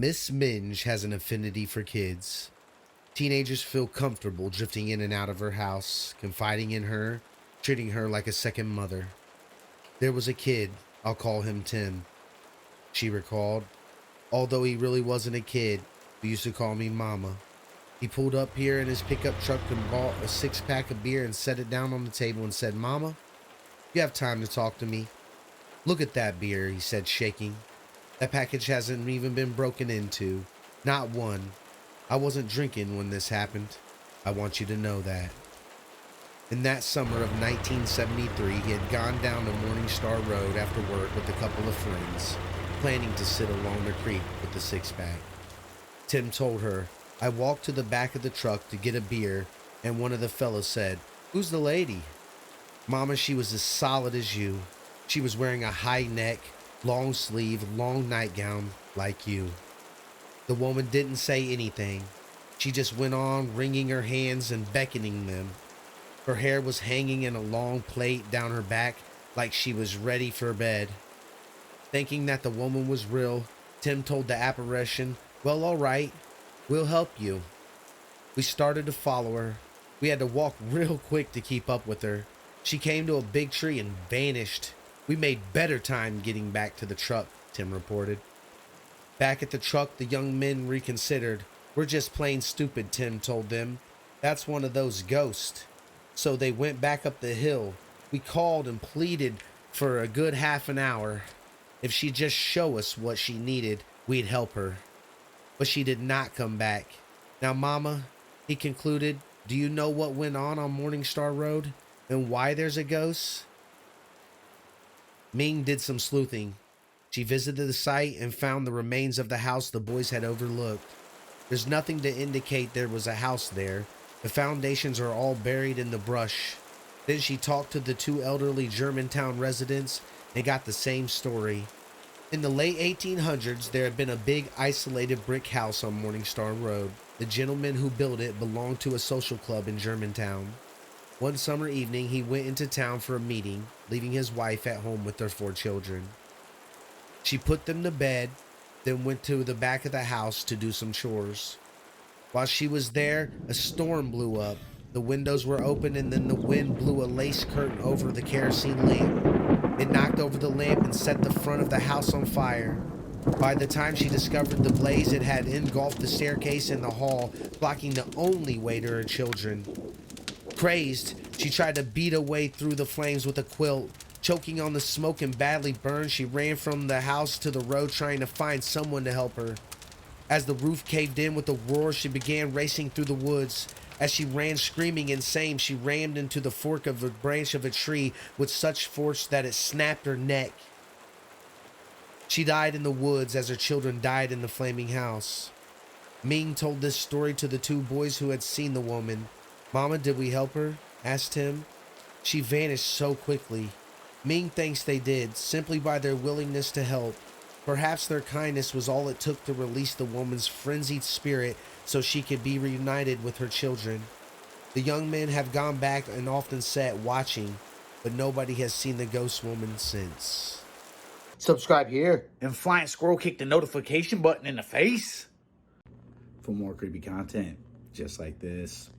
Miss Minge has an affinity for kids. Teenagers feel comfortable drifting in and out of her house, confiding in her, treating her like a second mother. There was a kid, I'll call him Tim, she recalled. Although he really wasn't a kid, he used to call me Mama. He pulled up here in his pickup truck and bought a 6-pack of beer and set it down on the table and said, "Mama, you have time to talk to me. Look at that beer," he said, shaking. "That package hasn't even been broken into. Not one. I wasn't drinking when this happened. I want you to know that." In that summer of 1973, he had gone down to Morningstar Road after work with a couple of friends, planning to sit along the creek with the 6-pack. Tim told her, "I walked to the back of the truck to get a beer, and one of the fellows said, 'Who's the lady?' Mama, she was as solid as you. She was wearing a high neck, long sleeve, long nightgown like you." The woman didn't say anything. She just went on wringing her hands and beckoning them. Her hair was hanging in a long plait down her back like she was ready for bed. Thinking that the woman was real, Tim told the apparition, "Well, all right, we'll help you." We started to follow her. We had to walk real quick to keep up with her. She came to a big tree and vanished. We made better time getting back to the truck, Tim reported. Back at the truck, the young men reconsidered. "We're just plain stupid," Tim told them. "That's one of those ghosts." So they went back up the hill. We called and pleaded for a good half an hour. If she'd just show us what she needed, we'd help her. But she did not come back. "Now, Mama," he concluded, "do you know what went on Morningstar Road and why there's a ghost?" Ming did some sleuthing. She visited the site and found the remains of the house the boys had overlooked. There's nothing to indicate there was a house there. The foundations are all buried in the brush. Then she talked to the 2 elderly Germantown residents and got the same story. In the late 1800s, there had been a big isolated brick house on Morningstar Road. The gentleman who built it belonged to a social club in Germantown. One summer evening, he went into town for a meeting, leaving his wife at home with their 4 children. She put them to bed, then went to the back of the house to do some chores. While she was there, a storm blew up. The windows were open, and then the wind blew a lace curtain over the kerosene lamp. It knocked over the lamp and set the front of the house on fire. By the time she discovered the blaze, it had engulfed the staircase and the hall, blocking the only way to her children. Crazed, she tried to beat her way through the flames with a quilt. Choking on the smoke and badly burned, she ran from the house to the road trying to find someone to help her. As the roof caved in with a roar, she began racing through the woods. As she ran screaming and saying, she rammed into the fork of a branch of a tree with such force that it snapped her neck. She died in the woods as her children died in the flaming house. Ming told this story to the 2 boys who had seen the woman. "Mama, did we help her?" asked Tim. "She vanished so quickly." Ming thinks they did, simply by their willingness to help. Perhaps their kindness was all it took to release the woman's frenzied spirit so she could be reunited with her children. The young men have gone back and often sat watching, but nobody has seen the ghost woman since. Subscribe here and Flying Squirrel kick the notification button in the face for more creepy content just like this.